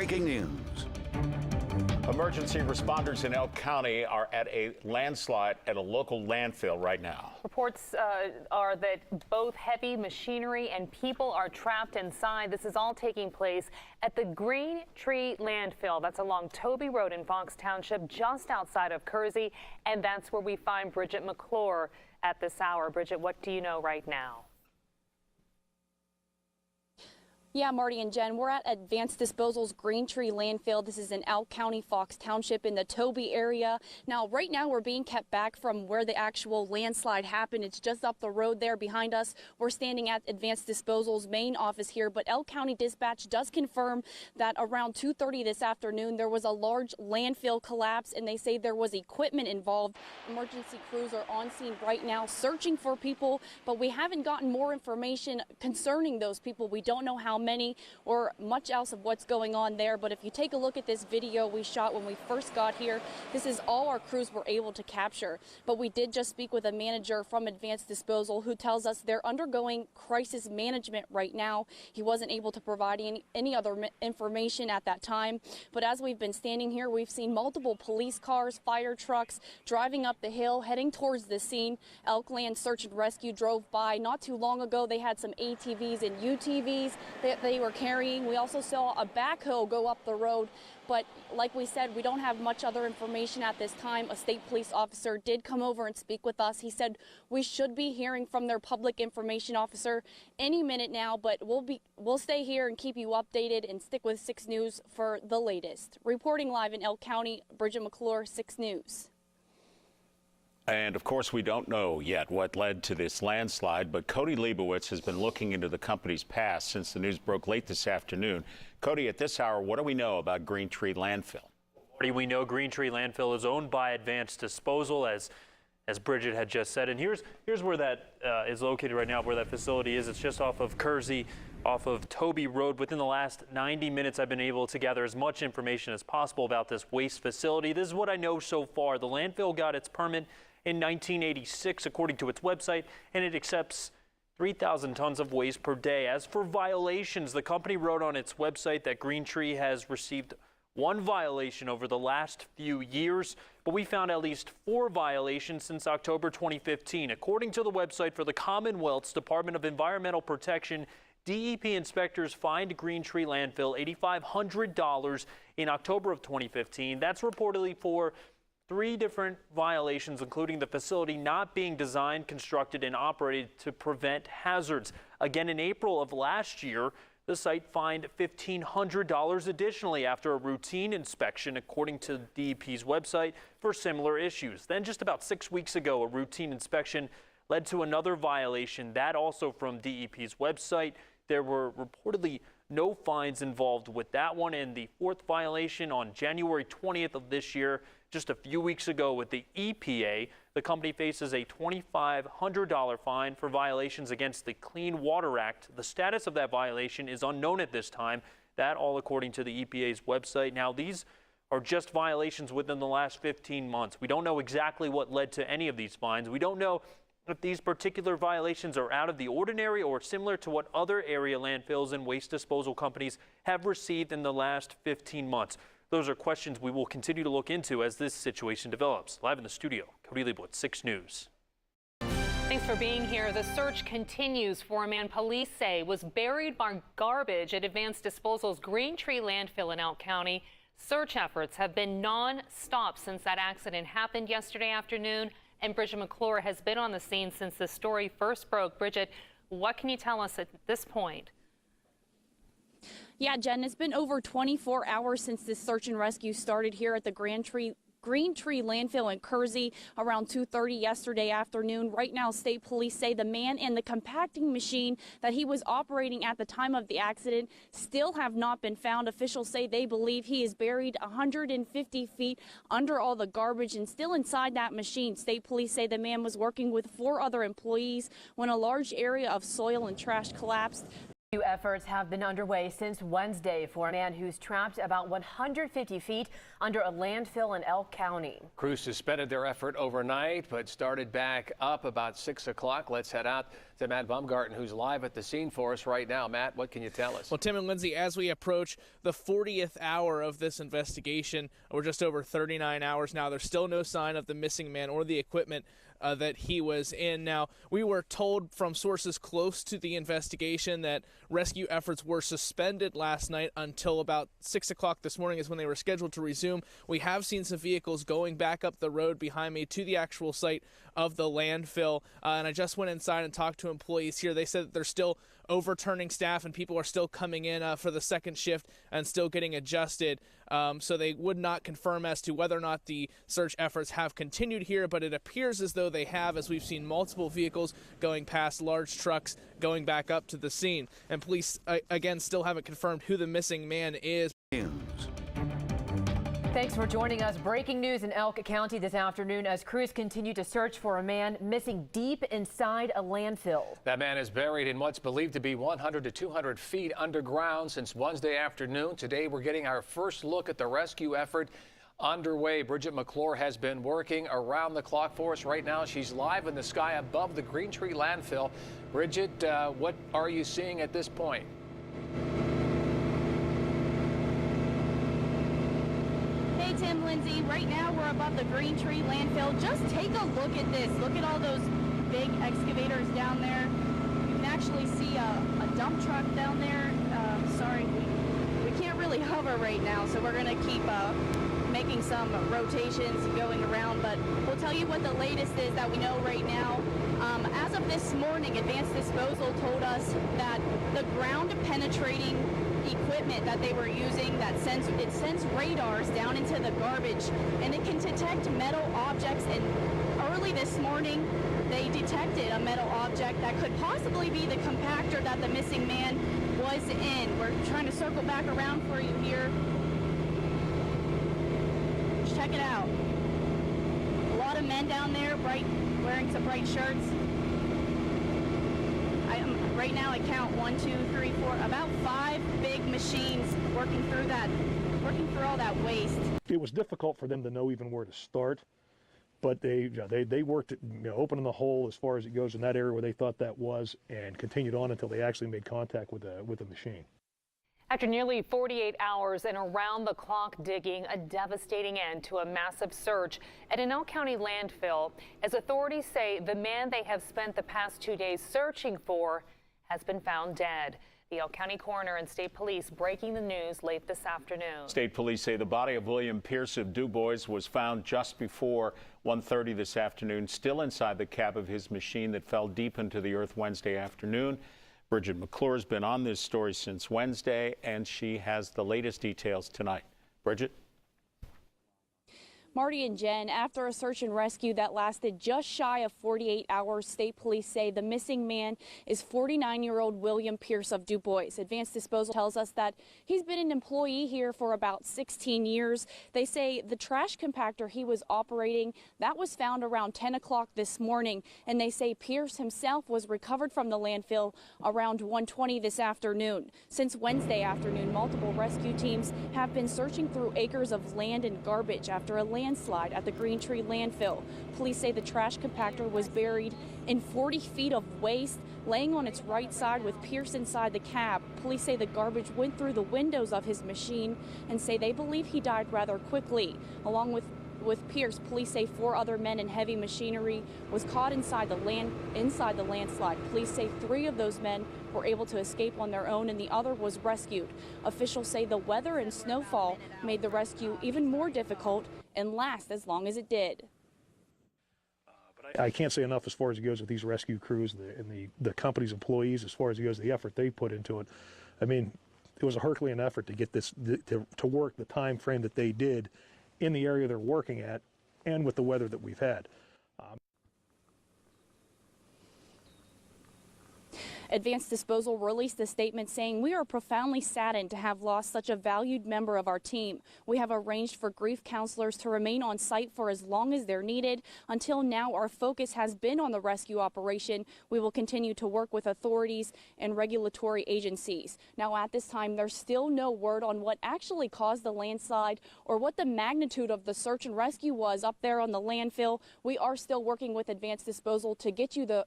Breaking news. Emergency responders in Elk County are at a landslide at a local landfill right now. Reports are that both heavy machinery and people are trapped inside. This is all taking place at the Greentree landfill. That's along Toby Road in Fox Township, just outside of Kersey. And that's where we find Bridget McClure at this hour. Bridget, what do you know right now? Yeah, Marty and Jen, we're at Advanced Disposal's Greentree landfill. This is in Elk County, Fox Township in the Toby area. Now, right now, we're being kept back from where the actual landslide happened. It's just up the road there behind us. We're standing at Advanced Disposal's main office here, but Elk County Dispatch does confirm that around 2:30 this afternoon, there was a large landfill collapse, and they say there was equipment involved. Emergency crews are on scene right now searching for people, but we haven't gotten more information concerning those people. We don't know how many or much else of what's going on there, but if you take a look at this video we shot when we first got here, this is all our crews were able to capture. But we did just speak with a manager from Advanced Disposal who tells us they're undergoing crisis management right now. He wasn't able to provide any other information at that time, but as we've been standing here, we've seen multiple police cars, fire trucks driving up the hill heading towards the scene. Elkland Search and Rescue drove by not too long ago. They had some ATVs and UTVs that they were carrying. We also saw a backhoe go up the road, but like we said, we don't have much other information at this time. A state police officer did come over and speak with us. He said we should be hearing from their public information officer any minute now, but we'll stay here and keep you updated and stick with 6 News for the latest. Reporting live in Elk County, Bridget McClure, 6 News. And of course, we don't know yet what led to this landslide, but Cody Leibowitz has been looking into the company's past since the news broke late this afternoon. Cody, at this hour, what do we know about Greentree landfill? We know Greentree landfill is owned by Advanced Disposal, as Bridget had just said. And here's where that is located right now, where that facility is. It's just off of Kersey, off of Toby Road. Within the last 90 minutes, I've been able to gather as much information as possible about this waste facility. This is what I know so far. The landfill got its permit in 1986, according to its website, and it accepts 3,000 tons of waste per day. As for violations, the company wrote on its website that Greentree has received 1 violation over the last few years, but we found at least 4 violations since October 2015. According to the website for the Commonwealth's Department of Environmental Protection, DEP inspectors fined Greentree landfill $8,500 in October of 2015. That's reportedly for 3 different violations, including the facility not being designed, constructed, and operated to prevent hazards. Again, in April of last year, the site fined $1,500 additionally after a routine inspection, according to DEP's website, for similar issues. Then just about 6 weeks ago, a routine inspection led to another violation, that also from DEP's website. There were reportedly no fines involved with that one, and the 4th violation on January 20th of this year. Just a few weeks ago with the EPA, the company faces a $2,500 fine for violations against the Clean Water Act. The status of that violation is unknown at this time. That all according to the EPA's website. Now, these are just violations within the last 15 months. We don't know exactly what led to any of these fines. We don't know if these particular violations are out of the ordinary or similar to what other area landfills and waste disposal companies have received in the last 15 months. Those are questions we will continue to look into as this situation develops. Live in the studio, Cody Leibowitz, 6 News. Thanks for being here. The search continues for a man police say was buried by garbage at Advanced Disposal's Greentree landfill in Elk County. Search efforts have been non-stop since that accident happened yesterday afternoon, and Bridget McClure has been on the scene since the story first broke. Bridget, what can you tell us at this point? Yeah, Jen, it's been over 24 hours since this search and rescue started here at the Greentree landfill in Kersey around 2:30 yesterday afternoon. Right now, state police say the man and the compacting machine that he was operating at the time of the accident still have not been found. Officials say they believe he is buried 150 feet under all the garbage and still inside that machine. State police say the man was working with 4 other employees when a large area of soil and trash collapsed. Efforts have been underway since Wednesday for a man who's trapped about 150 feet under a landfill in Elk County. Crews suspended their effort overnight, but started back up about 6 o'clock. Let's head out to Matt Baumgarten, who's live at the scene for us right now. Matt, what can you tell us? Well, Tim and Lindsay, as we approach the 40th hour of this investigation, we're just over 39 hours now. There's still no sign of the missing man or the equipment that he was in. Now, we were told from sources close to the investigation that rescue efforts were suspended last night until about 6 o'clock this morning is when they were scheduled to resume. We have seen some vehicles going back up the road behind me to the actual site of the landfill, and I just went inside and talked to employees here. They said that they're still overturning staff and people are still coming in for the second shift and still getting adjusted. So they would not confirm as to whether or not the search efforts have continued here, but it appears as though they have, as we've seen multiple vehicles going past, large trucks going back up to the scene. And police, again, still haven't confirmed who the missing man is. Thanks for joining us. Breaking news in Elk County this afternoon as crews continue to search for a man missing deep inside a landfill. That man is buried in what's believed to be 100 to 200 feet underground since Wednesday afternoon. Today, we're getting our first look at the rescue effort underway. Bridget McClure has been working around the clock for us right now. She's live in the sky above the Greentree landfill. Bridget, what are you seeing at this point? Hey, Tim, Lindsay, right now we're above the Greentree landfill. Just take a look at this. Look at all those big excavators down there. You can actually see a dump truck down there. Sorry, we can't really hover right now, so we're going to keep making some rotations going around, but we'll tell you what the latest is that we know right now. As of this morning, Advanced Disposal told us that the ground penetrating equipment that they were using that sends radars down into the garbage, and it can detect metal objects. And early this morning they detected a metal object that could possibly be the compactor that the missing man was in. We're trying to circle back around for you here. Just check it out. A lot of men down there, wearing some bright shirts. Right now I count 1, 2, 3, 4, about 5 big machines working through all that waste. It was difficult for them to know even where to start, but they worked at opening the hole as far as it goes in that area where they thought that was, and continued on until they actually made contact with the machine. After nearly 48 hours and around-the-clock digging, a devastating end to a massive search at an Elk County landfill, as authorities say the man they have spent the past 2 days searching for has been found dead. The Elk County coroner and state police breaking the news late this afternoon. State police say the body of William Pierce of DuBois was found just before 1:30 this afternoon, still inside the cab of his machine that fell deep into the earth Wednesday afternoon. Bridget McClure has been on this story since Wednesday, and she has the latest details tonight. Bridget? Marty and Jen, after a search and rescue that lasted just shy of 48 hours, state police say the missing man is 49-year-old William Pierce of DuBois. Advanced Disposal tells us that he's been an employee here for about 16 years. They say the trash compactor he was operating, that was found around 10 o'clock this morning, and they say Pierce himself was recovered from the landfill around 1:20 this afternoon. Since Wednesday afternoon, multiple rescue teams have been searching through acres of land and garbage after a landslide at the Greentree landfill. Police say the trash compactor was buried in 40 feet of waste, laying on its right side with Pierce inside the cab. Police say the garbage went through the windows of his machine and say they believe he died rather quickly. Along with Pierce, police say 4 other men in heavy machinery was caught inside the landslide. Police say 3 of those men were able to escape on their own and the other was rescued. Officials say the weather and snowfall made the rescue even more difficult and last as long as it did. I can't say enough as far as it goes with these rescue crews and the company's employees, as far as it goes, the effort they put into it. I mean, it was a Herculean effort to get this to work the time frame that they did in the area they're working at and with the weather that we've had. Advanced Disposal released a statement saying, "We are profoundly saddened to have lost such a valued member of our team. We have arranged for grief counselors to remain on site for as long as they're needed. Until now, our focus has been on the rescue operation. We will continue to work with authorities and regulatory agencies." Now, at this time, there's still no word on what actually caused the landslide or what the magnitude of the search and rescue was up there on the landfill. We are still working with Advanced Disposal to get you the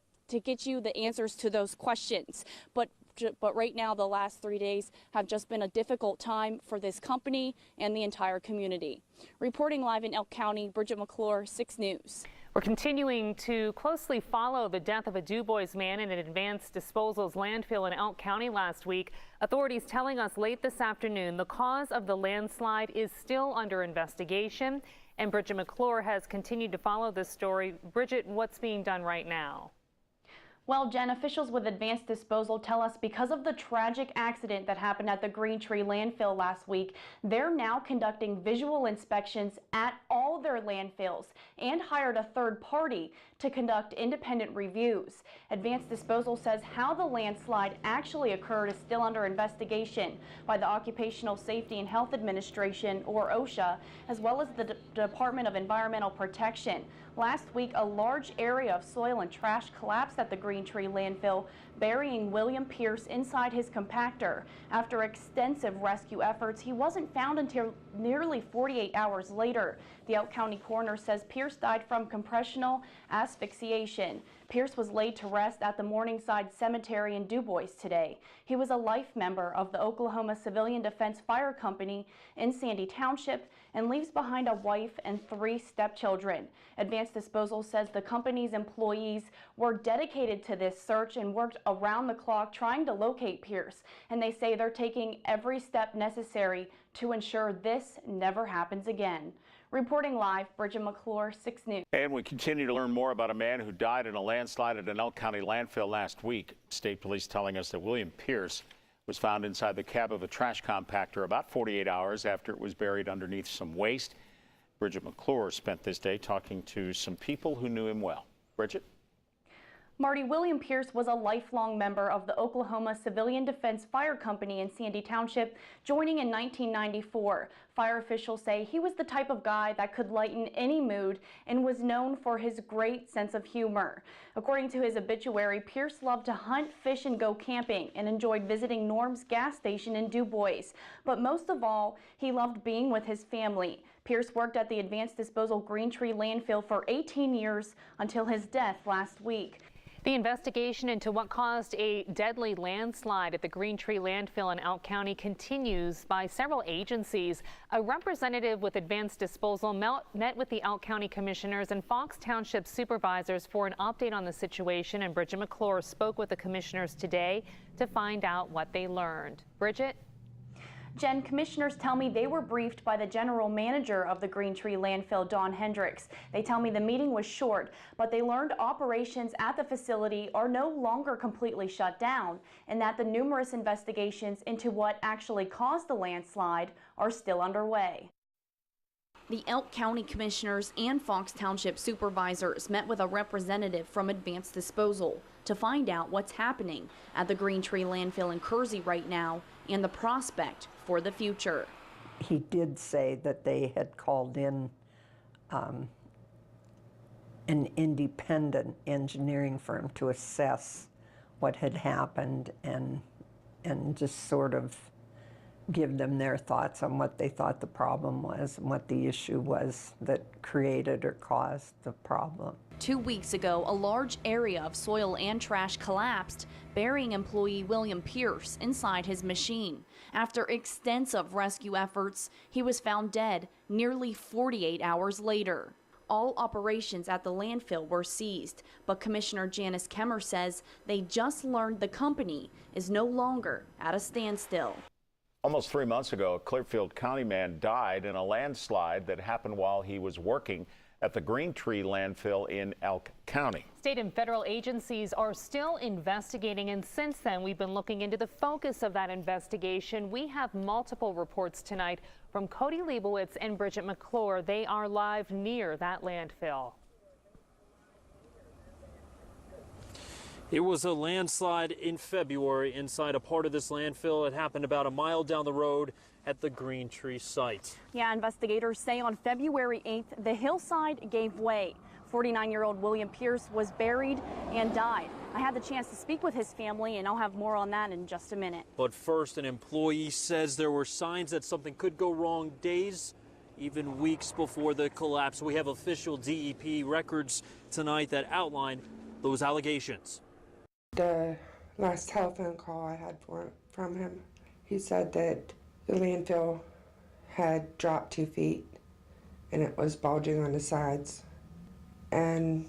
answers to those questions. But right now, the last 3 days have just been a difficult time for this company and the entire community. Reporting live in Elk County, Bridget McClure, 6 News. We're continuing to closely follow the death of a DuBois man in an Advanced Disposal's landfill in Elk County last week. Authorities telling us late this afternoon the cause of the landslide is still under investigation. And Bridget McClure has continued to follow this story. Bridget, what's being done right now? Well, Jen, officials with Advanced Disposal tell us because of the tragic accident that happened at the Greentree landfill last week, they're now conducting visual inspections at all their landfills and hired a third party to conduct independent reviews. Advanced Disposal says how the landslide actually occurred is still under investigation by the Occupational Safety and Health Administration, or OSHA, as well as the Department of Environmental Protection. Last week, a large area of soil and trash collapsed at the Greentree landfill, burying William Pierce inside his compactor. After extensive rescue efforts, he wasn't found until nearly 48 hours later. The Elk County coroner says Pierce died from compressional asphyxiation. Pierce was laid to rest at the Morningside Cemetery in DuBois today. He was a life member of the Oklahoma Civilian Defense Fire Company in Sandy Township and leaves behind a wife and 3 stepchildren. Advanced Disposal says the company's employees were dedicated to this search and worked around the clock trying to locate Pierce. And they say they're taking every step necessary to ensure this never happens again. Reporting live, Bridget McClure, 6 News. And we continue to learn more about a man who died in a landslide at an Elk County landfill last week. State police telling us that William Pierce was found inside the cab of a trash compactor about 48 hours after it was buried underneath some waste. Bridget McClure spent this day talking to some people who knew him well. Bridget? Marty, William Pierce was a lifelong member of the Oklahoma Civilian Defense Fire Company in Sandy Township, joining in 1994. Fire officials say he was the type of guy that could lighten any mood and was known for his great sense of humor. According to his obituary, Pierce loved to hunt, fish, and go camping and enjoyed visiting Norm's gas station in DuBois. But most of all, he loved being with his family. Pierce worked at the Advanced Disposal Greentree landfill for 18 years until his death last week. The investigation into what caused a deadly landslide at the Greentree landfill in Elk County continues by several agencies. A representative with Advanced Disposal met with the Elk County commissioners and Fox Township supervisors for an update on the situation, and Bridget McClure spoke with the commissioners today to find out what they learned. Bridget? Jen, commissioners tell me they were briefed by the general manager of the Greentree landfill, Don Hendricks. They tell me the meeting was short, but they learned operations at the facility are no longer completely shut down and that the numerous investigations into what actually caused the landslide are still underway. The Elk County commissioners and Fox Township supervisors met with a representative from Advanced Disposal to find out what's happening at the Greentree landfill in Kersey right now and the prospect for the future. He did say that they had called in an independent engineering firm to assess what had happened and just sort of give them their thoughts on what they thought the problem was and what the issue was that created or caused the problem. 2 weeks ago, a large area of soil and trash collapsed, burying employee William Pierce inside his machine. After extensive rescue efforts, he was found dead nearly 48 hours later. All operations at the landfill were seized, but Commissioner Janice Kemmer says they just learned the company is no longer at a standstill. Almost 3 months ago, a Clearfield County man died in a landslide that happened while he was working at the Greentree landfill in Elk County. State and federal agencies are still investigating, and since then we've been looking into the focus of that investigation. We have multiple reports tonight from Cody Leibowitz and Bridget McClure. They are live near that landfill. It was a landslide in February inside a part of this landfill. It happened about a mile down the road at the Greentree site. Yeah, investigators say on February 8th, the hillside gave way. 49-year-old William Pierce was buried and died. I had the chance to speak with his family, and I'll have more on that in just a minute. But first, an employee says there were signs that something could go wrong days, even weeks before the collapse. We have official DEP records tonight that outline those allegations. The last telephone call I had from him, he said that the landfill had dropped 2 feet and it was bulging on the sides. And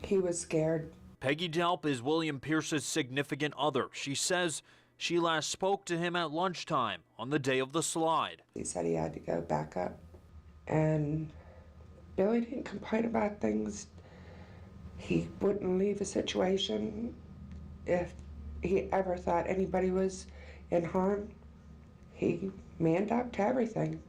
he was scared. Peggy Delp is William Pierce's significant other. She says she last spoke to him at lunchtime on the day of the slide. He said he had to go back up. And Billy didn't complain about things. He wouldn't leave a situation if he ever thought anybody was in harm. He manned up to everything.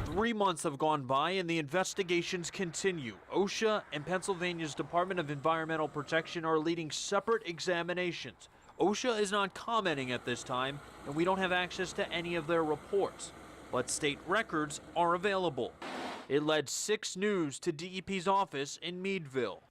3 months have gone by and the investigations continue. OSHA and Pennsylvania's Department of Environmental Protection are leading separate examinations. OSHA is not commenting at this time, and we don't have access to any of their reports. But state records are available. It led 6 News to DEP's office in Meadville.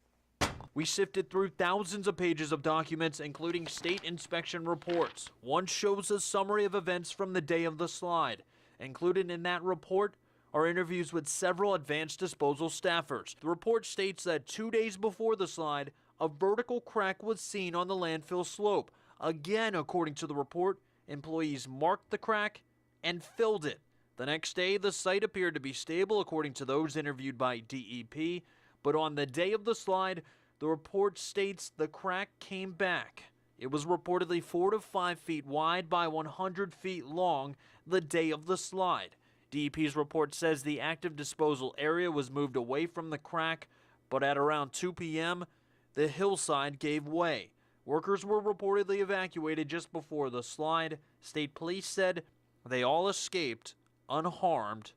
We sifted through thousands of pages of documents, including state inspection reports. One shows a summary of events from the day of the slide. Included in that report are interviews with several advanced disposal staffers. The report states that 2 days before the slide, a vertical crack was seen on the landfill slope. Again, according to the report, employees marked the crack and filled it. The next day, the site appeared to be stable, according to those interviewed by DEP. But on the day of the slide, the report states the crack came back. It was reportedly 4 to 5 feet wide by 100 feet long the day of the slide. DEP's report says the active disposal area was moved away from the crack, but at around 2 p.m., the hillside gave way. Workers were reportedly evacuated just before the slide. State police said they all escaped unharmed,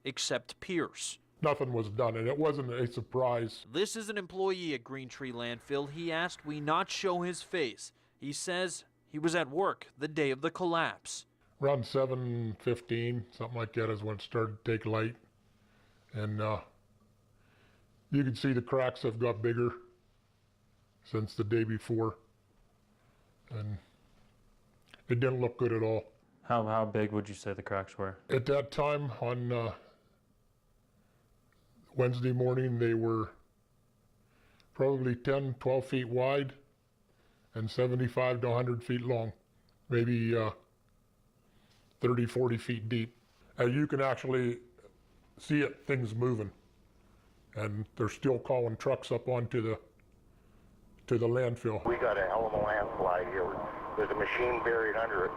except Pierce. Nothing was done, and it wasn't a surprise. This is an employee at Greentree Landfill. He asked we not show his face. He says he was at work the day of the collapse. Around 7:15, something like that, is when it started to take light. And you can see the cracks have got bigger since the day before. And it didn't look good at all. How big would you say the cracks were? At that time, on Wednesday morning, they were probably 10, 12 feet wide and 75 to 100 feet long, maybe 30, 40 feet deep. You can actually see things moving, and they're still calling trucks up onto the landfill. We got a hell of a landslide here. There's a machine buried under it.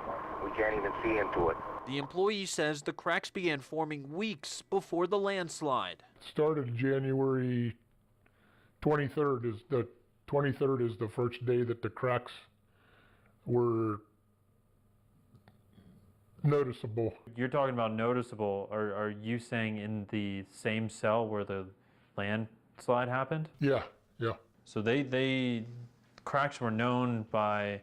We can't even see into it. The employee says the cracks began forming weeks before the landslide. Started January 23rd. Is the first day that the cracks were noticeable. You're talking about noticeable. Are you saying in the same cell where the landslide happened? Yeah. So they cracks were known by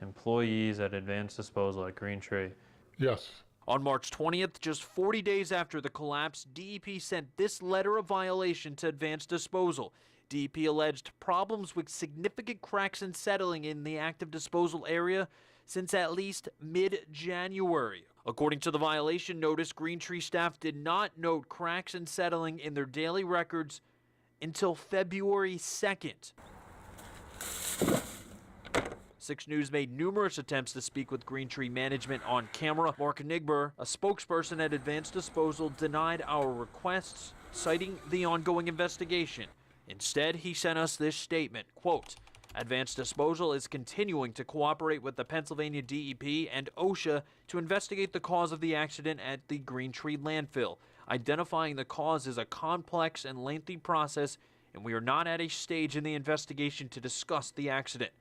employees at Advanced Disposal at Greentree. Yes. On March 20th, just 40 days after the collapse, DEP sent this letter of violation to Advanced Disposal. DEP alleged problems with significant cracks and settling in the active disposal area since at least mid-January. According to the violation notice, Greentree staff did not note cracks and settling in their daily records until February 2nd. 6 News made numerous attempts to speak with Greentree management on camera. Mark Nigber, a spokesperson at Advanced Disposal, denied our requests, citing the ongoing investigation. Instead, he sent us this statement, quote, Advanced Disposal is continuing to cooperate with the Pennsylvania DEP and OSHA to investigate the cause of the accident at the Greentree landfill. Identifying the cause is a complex and lengthy process, and we are not at a stage in the investigation to discuss the accident.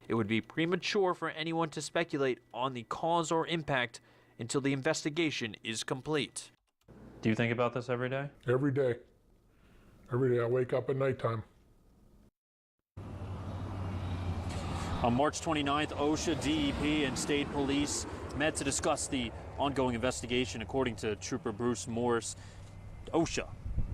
It would be premature for anyone to speculate on the cause or impact until the investigation is complete. Do you think about this every day? Every day. Every day I wake up at nighttime. On March 29th, OSHA, DEP, and state police met to discuss the ongoing investigation. According to Trooper Bruce Morris, OSHA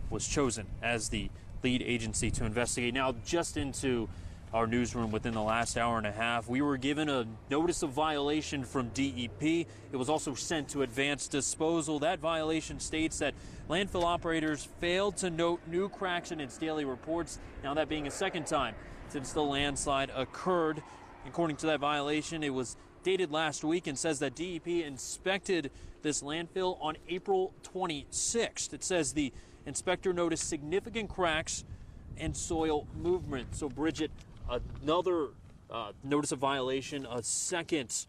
was chosen as the lead agency to investigate. Now, just into our newsroom within the last hour and a half, we were given a notice of violation from DEP. It was also sent to Advanced Disposal. That violation states that landfill operators failed to note new cracks in its daily reports. Now, that being a second time since the landslide occurred. According to that violation, it was dated last week and says that DEP inspected this landfill on April 26th. It says the inspector noticed significant cracks and soil movement. So, Bridget, another notice of violation, a second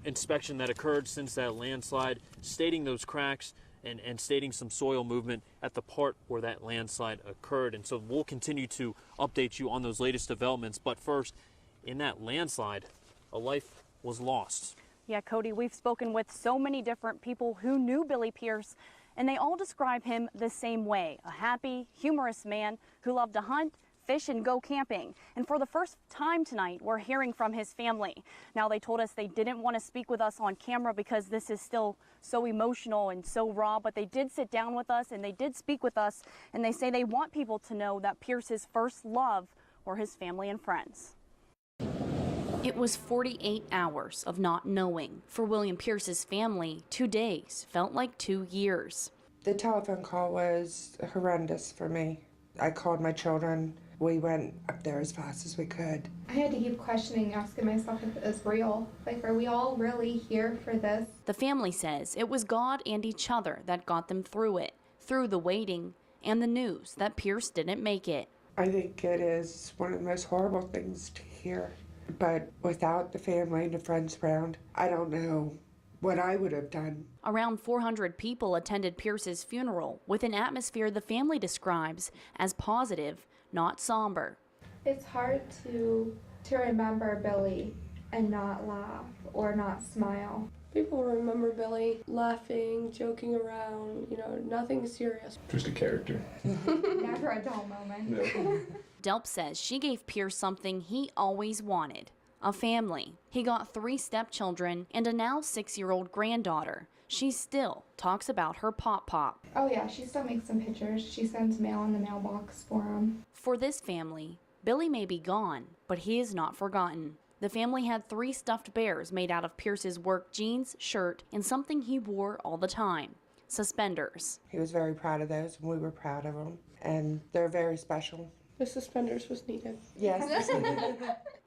inspection that occurred since that landslide, stating those cracks and stating some soil movement at the part where that landslide occurred. And so we'll continue to update you on those latest developments. But first, in that landslide, a life was lost. Yeah, Cody, we've spoken with so many different people who knew Billy Pierce, and they all describe him the same way. A happy, humorous man who loved to hunt, fish, and go camping. And for the first time tonight, we're hearing from his family. Now, they told us they didn't want to speak with us on camera because this is still so emotional and so raw, but they did sit down with us and they did speak with us, and they say they want people to know that Pierce's first love were his family and friends. It was 48 hours of not knowing. For William Pierce's family, 2 days felt like 2 years. The telephone call was horrendous for me. I called my children. We went up there as fast as we could. I had to keep questioning, asking myself if it was real. Like, are we all really here for this? The family says it was God and each other that got them through it, through the waiting and the news that Pierce didn't make it. I think it is one of the most horrible things to hear. But without the family and the friends around, I don't know what I would have done. Around 400 people attended Pierce's funeral with an atmosphere the family describes as positive, not somber. It's hard to remember Billy and not laugh or not smile. People remember Billy laughing, joking around, nothing serious. Just a character. Never a dull moment. No. Delp says she gave Pierce something he always wanted, a family. He got 3 stepchildren and a now 6-year-old granddaughter. She still talks about her pop-pop. Oh yeah, she still makes some pictures. She sends mail in the mailbox for him. For this family, Billy may be gone, but he is not forgotten. The family had 3 stuffed bears made out of Pierce's work jeans, shirt, and something he wore all the time, suspenders. He was very proud of those, and we were proud of them, and they're very special. The suspenders was needed. Yes.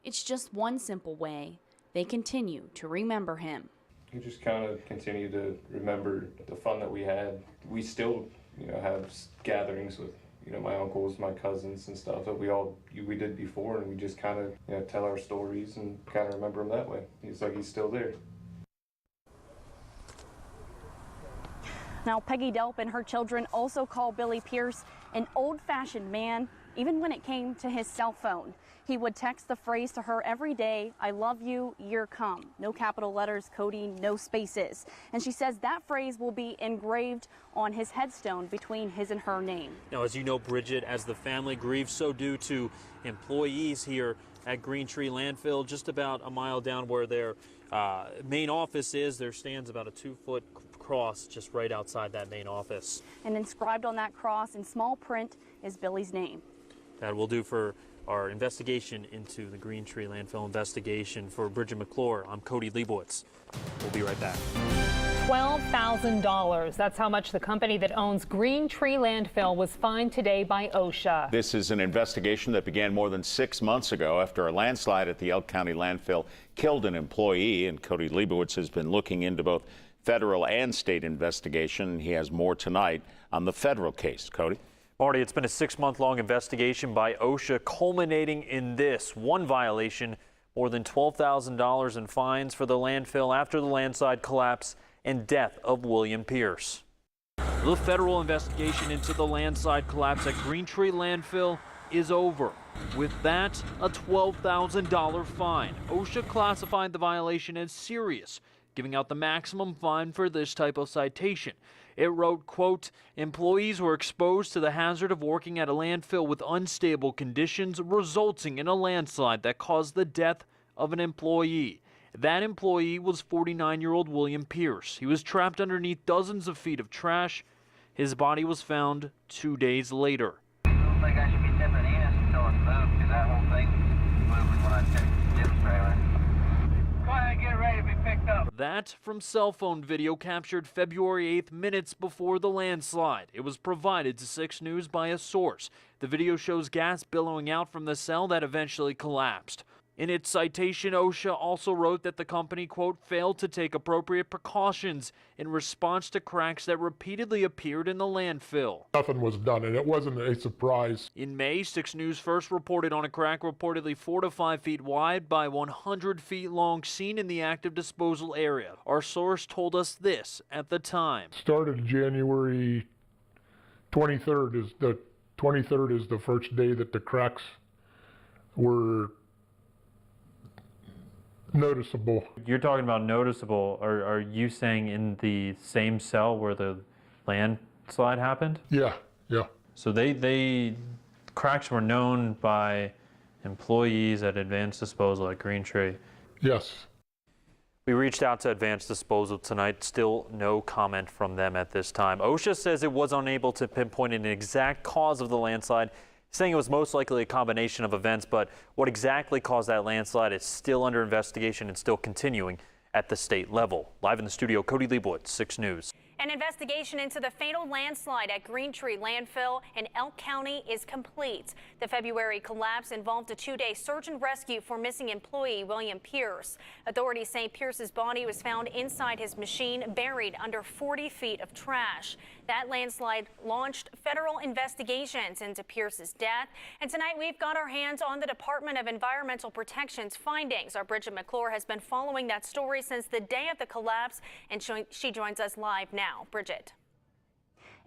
It's just one simple way they continue to remember him. You just kind of continue to remember the fun that we had. We still, have gatherings with, my uncles, my cousins and stuff that we did before, and we just kind of, tell our stories and kind of remember him that way. He's still there. Now, Peggy Delp and her children also call Billy Pierce an old-fashioned man, even when it came to his cell phone. He would text the phrase to her every day, "I love you, year come." No capital letters, Cody, no spaces. And she says that phrase will be engraved on his headstone between his and her name. Now, as you know, Bridget, as the family grieves, so do to employees here at Greentree Landfill, just about a mile down where their main office is. There stands about a 2-foot cross just right outside that main office. And inscribed on that cross in small print is Billy's name. That will do for our investigation into the Greentree Landfill investigation. For Bridget McClure, I'm Cody Leibowitz. We'll be right back. $12,000. That's how much the company that owns Greentree Landfill was fined today by OSHA. This is an investigation that began more than 6 months ago after a landslide at the Elk County landfill killed an employee. And Cody Leibowitz has been looking into both federal and state investigation. He has more tonight on the federal case. Cody? Marty, it's been a 6-month-long investigation by OSHA culminating in this one violation, more than $12,000 in fines for the landfill after the landslide collapse and death of William Pierce. The federal investigation into the landslide collapse at Greentree Landfill is over. With that, a $12,000 fine. OSHA classified the violation as serious, giving out the maximum fine for this type of citation. It wrote, quote, employees were exposed to the hazard of working at a landfill with unstable conditions, resulting in a landslide that caused the death of an employee. That employee was 49-year-old William Pierce. He was trapped underneath dozens of feet of trash. His body was found 2 days later. I don't think I should be tipping in until it's moved, because that whole thing moving when I take the trailer. Go ahead, get ready to be picked up. That from cell phone video captured February 8th, minutes before the landslide. It was provided to 6 News by a source. The video shows gas billowing out from the cell that eventually collapsed. In its citation, OSHA also wrote that the company, quote, failed to take appropriate precautions in response to cracks that repeatedly appeared in the landfill. Nothing was done, and it wasn't a surprise. In May, 6 News first reported on a crack reportedly 4 to 5 feet wide by 100 feet long seen in the active disposal area. Our source told us this at the time. Started January 23rd is the first day that the cracks were noticeable. You're talking about noticeable. Are you saying in the same cell where the landslide happened? Yeah. So they cracks were known by employees at Advanced Disposal at Greentree. Yes. We reached out to Advanced Disposal tonight. Still no comment from them at this time. OSHA says it was unable to pinpoint an exact cause of the landslide, saying it was most likely a combination of events, but what exactly caused that landslide is still under investigation and still continuing at the state level. Live in the studio, Cody Leibowitz, 6 News. An investigation into the fatal landslide at Greentree Landfill in Elk County is complete. The February collapse involved a 2-day search and rescue for missing employee William Pierce. Authorities say Pierce's body was found inside his machine, buried under 40 feet of trash. That landslide launched federal investigations into Pierce's death. And tonight we've got our hands on the Department of Environmental Protection's findings. Our Bridget McClure has been following that story since the day of the collapse, and she joins us live now. Bridget.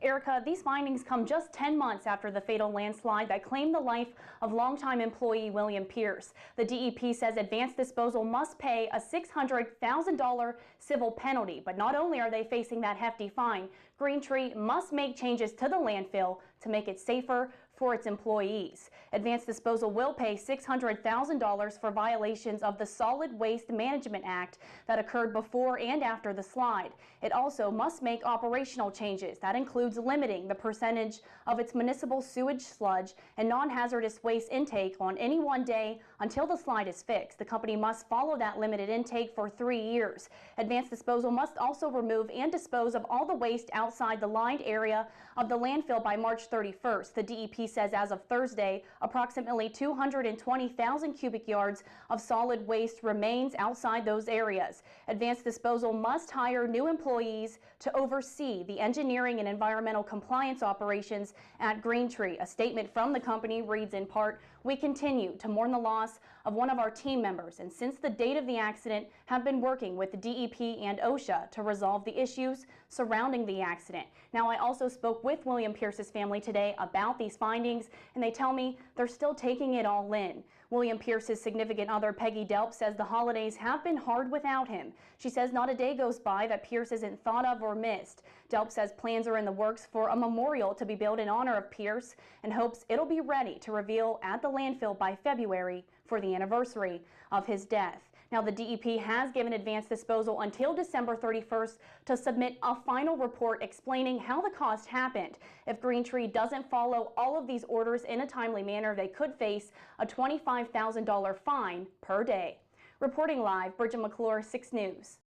Erica, these findings come just 10 months after the fatal landslide that claimed the life of longtime employee William Pierce. The DEP says Advanced Disposal must pay a $600,000 civil penalty, but not only are they facing that hefty fine, Greentree must make changes to the landfill to make it safer for its employees. Advanced Disposal will pay $600,000 for violations of the Solid Waste Management Act that occurred before and after the slide. It also must make operational changes. That includes limiting the percentage of its municipal sewage sludge and non-hazardous waste intake on any one day until the slide is fixed. The company must follow that limited intake for 3 years. Advanced Disposal must also remove and dispose of all the waste outside the lined area of the landfill by March 31st. The DEP says as of Thursday, approximately 220,000 cubic yards of solid waste remains outside those areas. Advanced Disposal must hire new employees to oversee the engineering and environmental compliance operations at Greentree. A statement from the company reads in part, "We continue to mourn the loss of one of our team members, and since the date of the accident have been working with the DEP and OSHA to resolve the issues surrounding the accident." Now, I also spoke with William Pierce's family today about these findings, and they tell me they're still taking it all in. William Pierce's significant other, Peggy Delp, says the holidays have been hard without him. She says not a day goes by that Pierce isn't thought of or missed. Delp says plans are in the works for a memorial to be built in honor of Pierce and hopes it'll be ready to reveal at the landfill by February for the anniversary of his death. Now, the DEP has given Advanced Disposal until December 31st to submit a final report explaining how the cost happened. If Greentree doesn't follow all of these orders in a timely manner, they could face a $25,000 fine per day. Reporting live, Bridget McClure, 6 News.